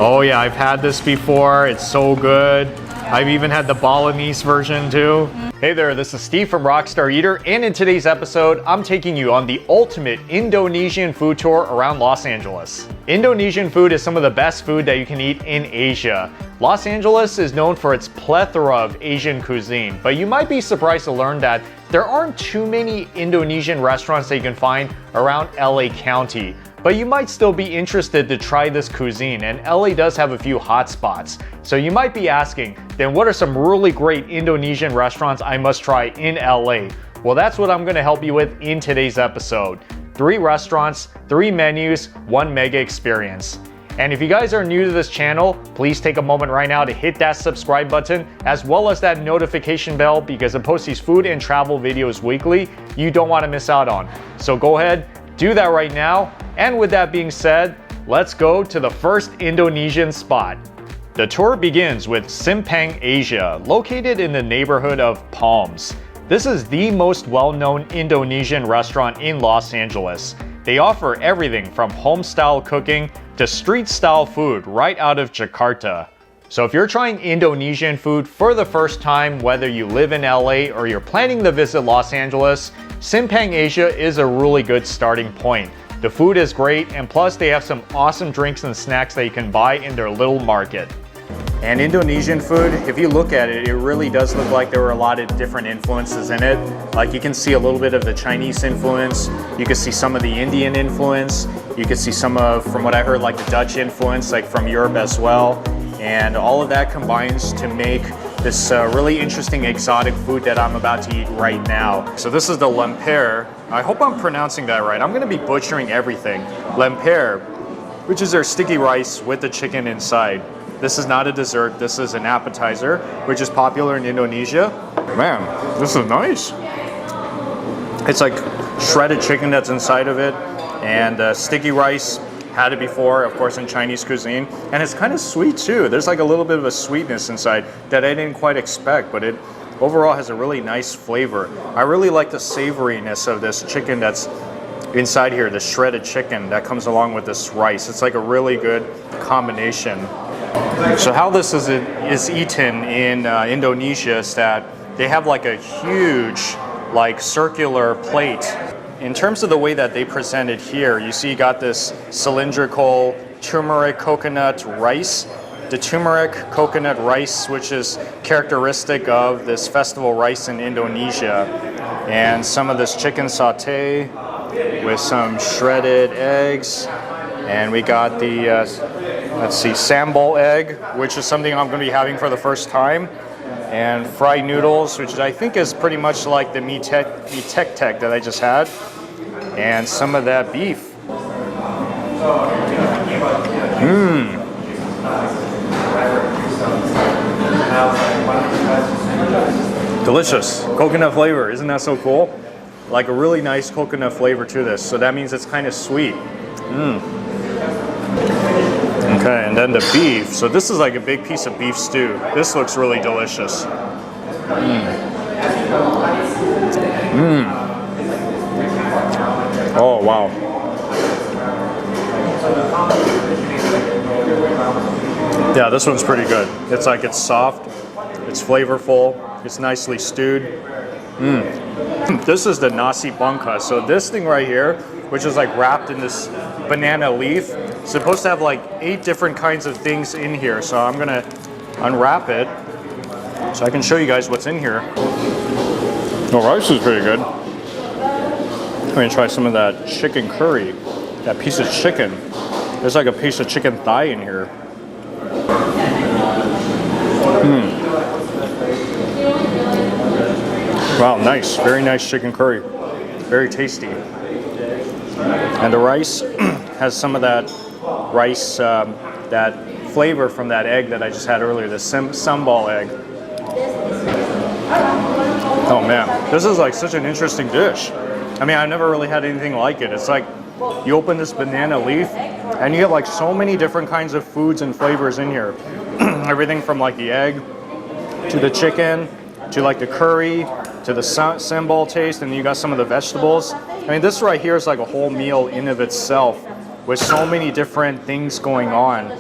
Oh yeah, I've had this before. It's so good. I've even had the Balinese version too. Hey there, this is Steve from Rockstar Eater, and in today's episode, I'm taking you on the ultimate Indonesian food tour around Los Angeles. Indonesian food is some of the best food that you can eat in Asia. Los Angeles is known for its plethora of Asian cuisine, but you might be surprised to learn that there aren't too many Indonesian restaurants that you can find around LA County. But you might still be interested to try this cuisine, and LA does have a few hot spots. So you might be asking, then what are some really great Indonesian restaurants I must try in LA? Well, that's what I'm gonna help you with in today's episode. 3 restaurants, 3 menus, 1 mega experience. And if you guys are new to this channel, please take a moment right now to hit that subscribe button, as well as that notification bell, because I post these food and travel videos weekly you don't wanna miss out on. So go ahead, do that right now. And with that being said, let's go to the first Indonesian spot. The tour begins with Simpang Asia, located in the neighborhood of Palms. This is the most well-known Indonesian restaurant in Los Angeles. They offer everything from home-style cooking to street-style food right out of Jakarta. So if you're trying Indonesian food for the first time, whether you live in LA or you're planning to visit Los Angeles, Simpang Asia is a really good starting point. The food is great, and plus they have some awesome drinks and snacks that you can buy in their little market. And Indonesian food, if you look at it, it really does look like there were a lot of different influences in it. Like you can see a little bit of the Chinese influence, you can see some of the Indian influence, you can see some of, from what I heard, like the Dutch influence, like from Europe as well. And all of that combines to make this really interesting exotic food that I'm about to eat right now. So this is the lemper. I hope I'm pronouncing that right. I'm gonna be butchering everything. Lemper, which is their sticky rice with the chicken inside. This is not a dessert, this is an appetizer, which is popular in Indonesia. Man, this is nice. It's like shredded chicken that's inside of it, and sticky rice. Had it before, of course, in Chinese cuisine, and it's kind of sweet too. There's like a little bit of a sweetness inside that I didn't quite expect, but it overall has a really nice flavor. I really like the savoriness of this chicken that's inside here, the shredded chicken that comes along with this rice. It's like a really good combination. So how this is eaten in Indonesia is that they have like a huge, like circular plate. In terms of the way that they present it here, you see you got this cylindrical turmeric coconut rice. The turmeric coconut rice, which is characteristic of this festival rice in Indonesia. And some of this chicken satay with some shredded eggs. And we got the, let's see, sambal egg, which is something I'm going to be having for the first time. And fried noodles, which I think is pretty much like the mee tek tek that I just had, and some of that beef. Delicious coconut flavor, isn't that so cool? Like a really nice coconut flavor to this, so that means it's kind of sweet. Okay, and then the beef. So this is like a big piece of beef stew. This looks really delicious. Oh, wow. Yeah, this one's pretty good. It's like, it's soft, it's flavorful, it's nicely stewed. This is the nasi bungkus. So this thing right here, which is like wrapped in this banana leaf, supposed to have like 8 different kinds of things in here. So I'm gonna unwrap it so I can show you guys what's in here. The rice is pretty good. I'm gonna try some of that chicken curry, that piece of chicken. There's like a piece of chicken thigh in here. Wow, nice, very nice chicken curry. Very tasty. And the rice has some of that rice, that flavor from that egg that I just had earlier, the sambal egg. Oh man, this is like such an interesting dish. I mean, I've never really had anything like it. It's like you open this banana leaf and you get like so many different kinds of foods and flavors in here. Everything from like the egg to the chicken to like the curry to the sambal taste, and you got some of the vegetables. I mean, this right here is like a whole meal in of itself. with so many different things going on.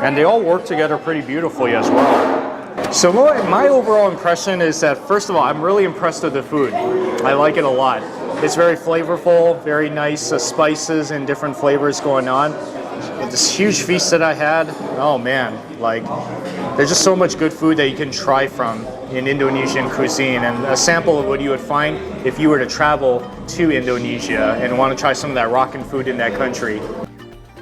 And they all work together pretty beautifully as well. So my overall impression is that, first of all, I'm really impressed with the food. I like it a lot. It's very flavorful, very nice spices and different flavors going on. This huge feast that I had, oh man, like there's just so much good food that you can try from in Indonesian cuisine, and a sample of what you would find if you were to travel to Indonesia and want to try some of that rockin' food in that country.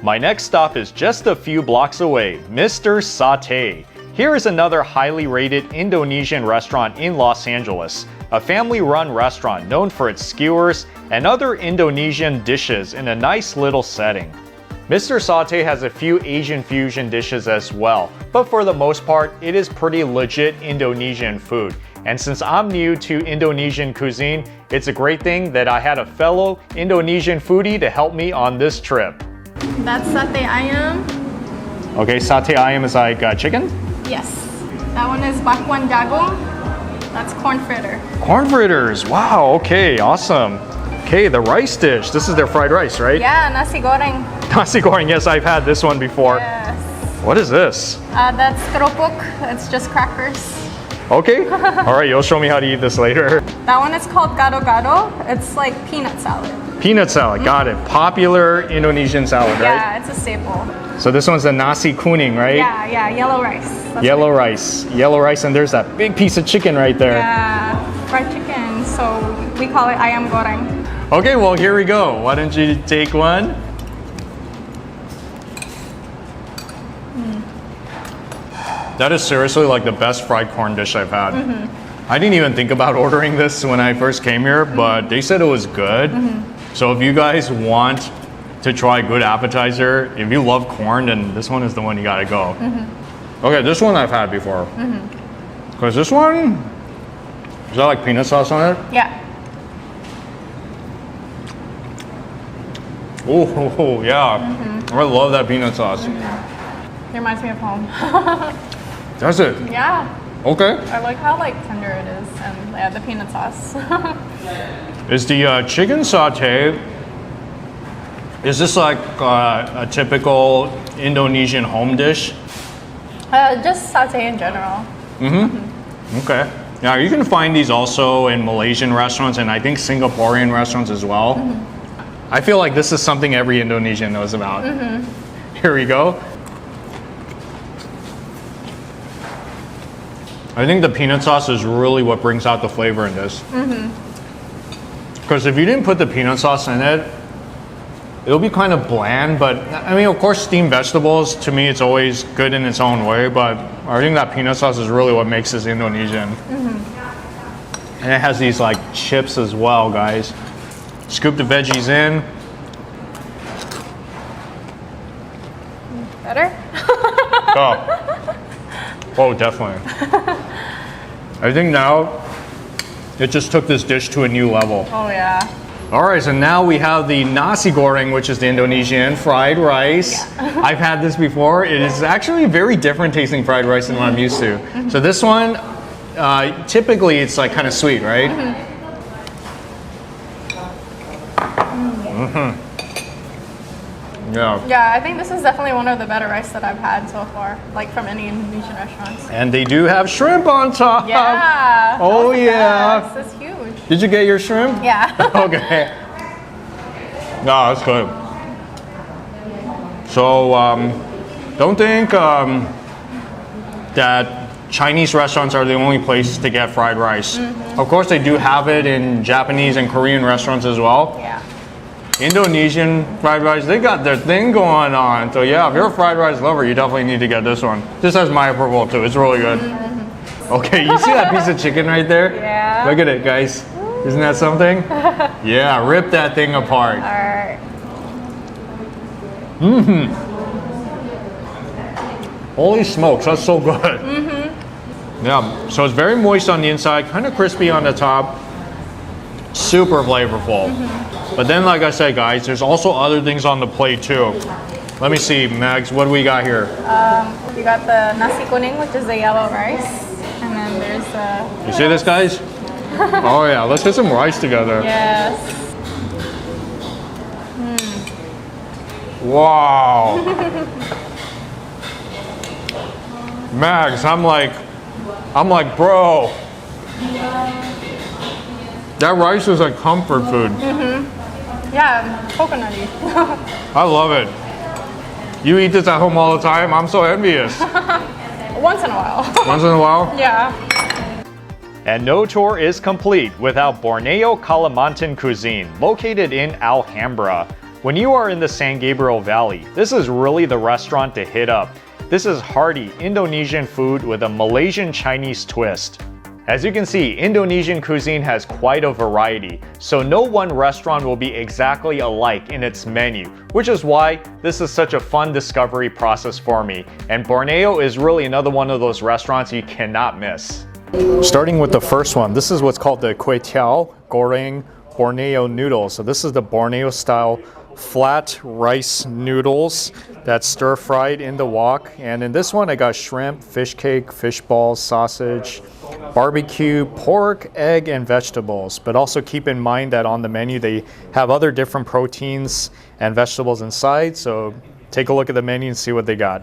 My next stop is just a few blocks away, Mr. Sate. Here is another highly rated Indonesian restaurant in Los Angeles, a family-run restaurant known for its skewers and other Indonesian dishes in a nice little setting. Mr. Sate has a few Asian fusion dishes as well, but for the most part, it is pretty legit Indonesian food. And since I'm new to Indonesian cuisine, it's a great thing that I had a fellow Indonesian foodie to help me on this trip. That's satay ayam. Okay, satay ayam is like chicken? Yes. That one is bakwan jagung. That's corn fritter. Corn fritters, wow, okay, awesome. Okay, the rice dish. This is their fried rice, right? Yeah, nasi goreng. Nasi goreng, yes, I've had this one before. Yes. What is this? That's kerupuk. It's just crackers. Okay, all right, you'll show me how to eat this later. That one is called gado-gado. It's like peanut salad. Peanut salad, got it. Popular Indonesian salad, right? Yeah, it's a staple. So this one's the nasi kuning, right? Yeah, yellow rice. That's Yellow rice, and there's that big piece of chicken right there. Yeah, fried chicken. So we call it ayam goreng. Okay, well, here we go. Why don't you take one? That is seriously like the best fried corn dish I've had. I didn't even think about ordering this when I first came here, but they said it was good. So if you guys want to try a good appetizer, if you love corn, then this one is the one you gotta go. Okay, this one I've had before. Because this one, is that like peanut sauce on it? Yeah. Oh, yeah. I love that peanut sauce. It reminds me of home. That's it? Yeah. Okay. I like how like tender it is, and yeah, the peanut sauce. Is the chicken satay, is this like a typical Indonesian home dish? Just satay in general. Okay. Now you can find these also in Malaysian restaurants and I think Singaporean restaurants as well. I feel like this is something every Indonesian knows about. Here we go. I think the peanut sauce is really what brings out the flavor in this. Because if you didn't put the peanut sauce in it, it'll be kind of bland, but I mean, of course, steamed vegetables, to me, it's always good in its own way, but I think that peanut sauce is really what makes this Indonesian. And it has these like chips as well, guys. Scoop the veggies in. Better? Oh, definitely. I think now it just took this dish to a new level. Oh yeah. All right, so now we have the nasi goreng, which is the Indonesian fried rice. Yeah. I've had this before. It is actually very different tasting fried rice than what I'm used to. So this one, typically it's like kind of sweet, right? Yeah. Yeah, I think this is definitely one of the better rice that I've had so far, like from any Indonesian restaurants. And they do have shrimp on top. Yeah. Oh yeah. This is huge. Did you get your shrimp? Yeah. Okay. No, that's good. So don't think that Chinese restaurants are the only places to get fried rice. Of course, they do have it in Japanese and Korean restaurants as well. Yeah. Indonesian fried rice, they got their thing going on. So yeah, if you're a fried rice lover, you definitely need to get this one. This has my approval too. It's really good. Okay, you see that piece of chicken right there? Yeah. Look at it, guys. Isn't that something? Yeah, rip that thing apart. All right. Holy smokes, that's so good. Yeah, so it's very moist on the inside, kind of crispy on the top. Super flavorful. But then, like I said, guys, there's also other things on the plate too. Let me see, Mags, what do we got here? You got the nasi kuning, which is the yellow rice, and then there's the. You see this, guys? Oh yeah, let's get some rice together. Yes. Wow. Max, I'm like, bro. That rice is like comfort food. Yeah, coconutty. I love it. You eat this at home all the time? I'm so envious. Once in a while. Once in a while? Yeah. And no tour is complete without Borneo Kalimantan Cuisine, located in Alhambra. When you are in the San Gabriel Valley, this is really the restaurant to hit up. This is hearty Indonesian food with a Malaysian Chinese twist. As you can see, Indonesian cuisine has quite a variety, so no one restaurant will be exactly alike in its menu, which is why this is such a fun discovery process for me. And Borneo is really another one of those restaurants you cannot miss. Starting with the first one, this is what's called the Kway Teow Goreng Borneo noodles. So this is the Borneo style flat rice noodles that's stir fried in the wok. And in this one, I got shrimp, fish cake, fish balls, sausage, barbecue, pork, egg, and vegetables. But also keep in mind that on the menu, they have other different proteins and vegetables inside. So take a look at the menu and see what they got.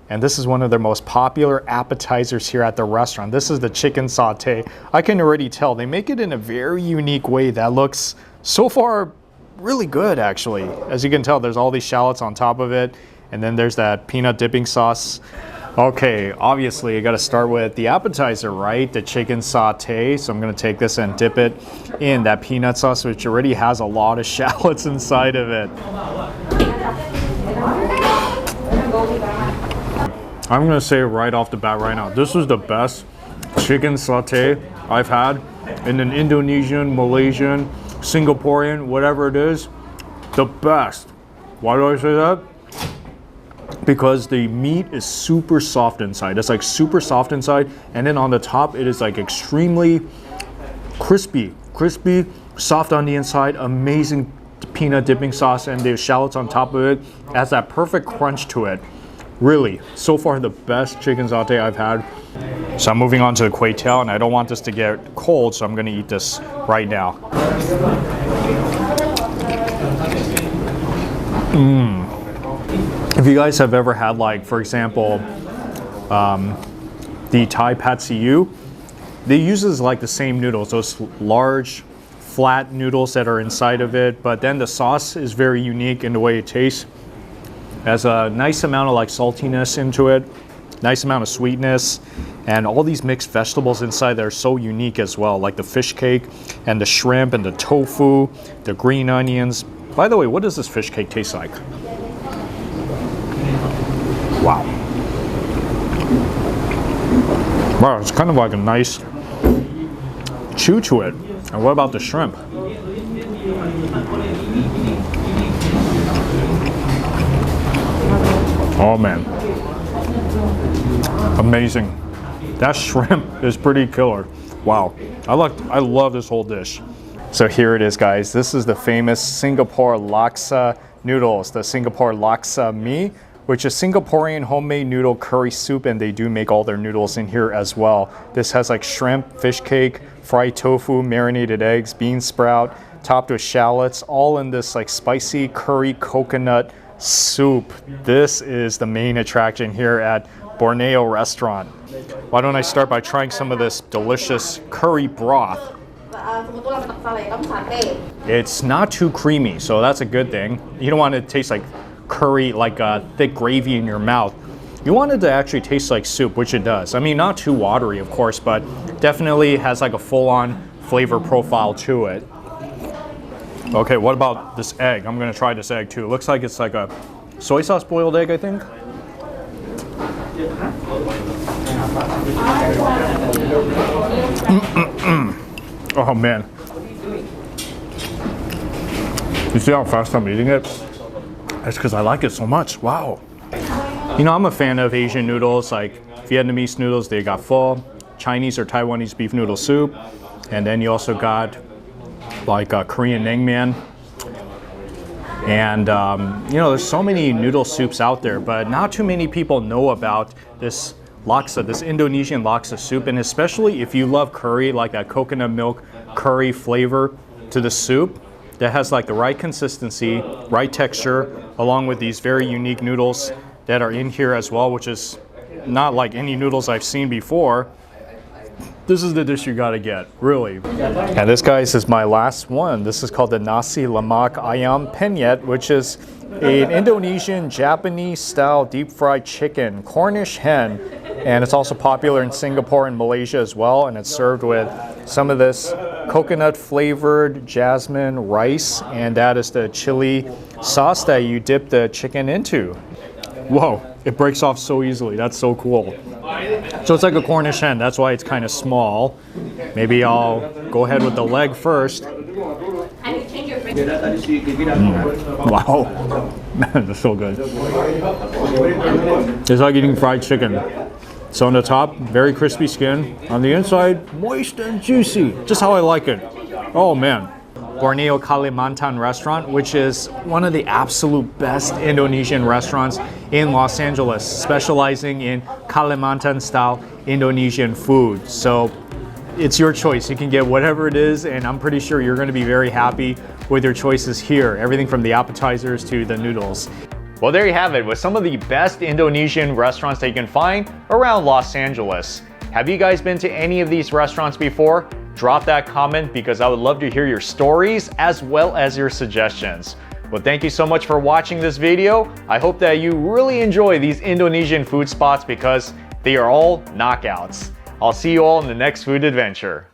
And this is one of their most popular appetizers here at the restaurant. This is the chicken satay. I can already tell they make it in a very unique way that looks so far really good, actually. As you can tell, there's all these shallots on top of it, and then there's that peanut dipping sauce. Okay, obviously you got to start with the appetizer, right? The chicken satay. So I'm going to take this and dip it in that peanut sauce, which already has a lot of shallots inside of it. I'm going to say right off the bat right now, this is the best chicken satay I've had in an Indonesian, Malaysian, Singaporean, whatever it is, the best. Why do I say that? Because the meat is super soft inside. It's like super soft inside, and then on the top it is like extremely crispy, soft on the inside, amazing peanut dipping sauce, and the shallots on top of it adds that perfect crunch to it. Really, so far the best chicken satay I've had. So I'm moving on to the Kway Teow, and I don't want this to get cold, so I'm gonna eat this right now. If you guys have ever had, like, for example, the Thai pad see ew, they use like the same noodles, those large, flat noodles that are inside of it, but then the sauce is very unique in the way it tastes. It has a nice amount of like saltiness into it, nice amount of sweetness, and all these mixed vegetables inside that are so unique as well, like the fish cake and the shrimp and the tofu, the green onions. By the way, what does this fish cake taste like? Wow. Wow, it's kind of like a nice chew to it. And what about the shrimp? Oh man, amazing. That shrimp is pretty killer. Wow, I love this whole dish. So here it is, guys. This is the famous Singapore laksa noodles, the Singapore laksa mee, which is Singaporean homemade noodle curry soup, and they do make all their noodles in here as well. This has like shrimp, fish cake, fried tofu, marinated eggs, bean sprout, topped with shallots, all in this like spicy curry coconut soup. This is the main attraction here at Borneo restaurant. Why don't I start by trying some of this delicious curry broth? It's not too creamy, so that's a good thing. You don't want it to taste like curry, like thick gravy in your mouth. You want it to actually taste like soup, which it does. I mean, not too watery, of course, but definitely has like a full-on flavor profile to it. Okay, what about this egg? I'm gonna try this egg too. It looks like it's like a soy sauce boiled egg, I think. Oh man. You see how fast I'm eating it? That's because I like it so much. Wow. You know, I'm a fan of Asian noodles, like Vietnamese noodles. They got pho, Chinese or Taiwanese beef noodle soup, and then you also got like Korean naengmyeon. And you know, there's so many noodle soups out there, but not too many people know about this laksa, this Indonesian laksa soup. And especially if you love curry, like that coconut milk curry flavor to the soup, that has like the right consistency, right texture, along with these very unique noodles that are in here as well, which is not like any noodles I've seen before. This is the dish you gotta get, really. And this, guys, is my last one. This is called the nasi lemak ayam penyet, which is an Indonesian Japanese style deep fried chicken, Cornish hen. And it's also popular in Singapore and Malaysia as well. And it's served with some of this coconut flavored jasmine rice. And that is the chili sauce that you dip the chicken into. Whoa, it breaks off so easily. That's so cool. So it's like a Cornish hen. That's why it's kind of small. Maybe I'll go ahead with the leg first. Wow, man, that's so good. It's like eating fried chicken. So on the top, very crispy skin. On the inside, moist and juicy. Just how I like it. Oh man. Borneo Kalimantan restaurant, which is one of the absolute best Indonesian restaurants in Los Angeles, specializing in Kalimantan style Indonesian food. So it's your choice. You can get whatever it is, and I'm pretty sure you're going to be very happy with your choices here. Everything from the appetizers to the noodles. Well, there you have it, with some of the best Indonesian restaurants that you can find around Los Angeles. Have you guys been to any of these restaurants before? Drop that comment, because I would love to hear your stories as well as your suggestions. Well, thank you so much for watching this video. I hope that you really enjoy these Indonesian food spots, because they are all knockouts. I'll see you all in the next food adventure.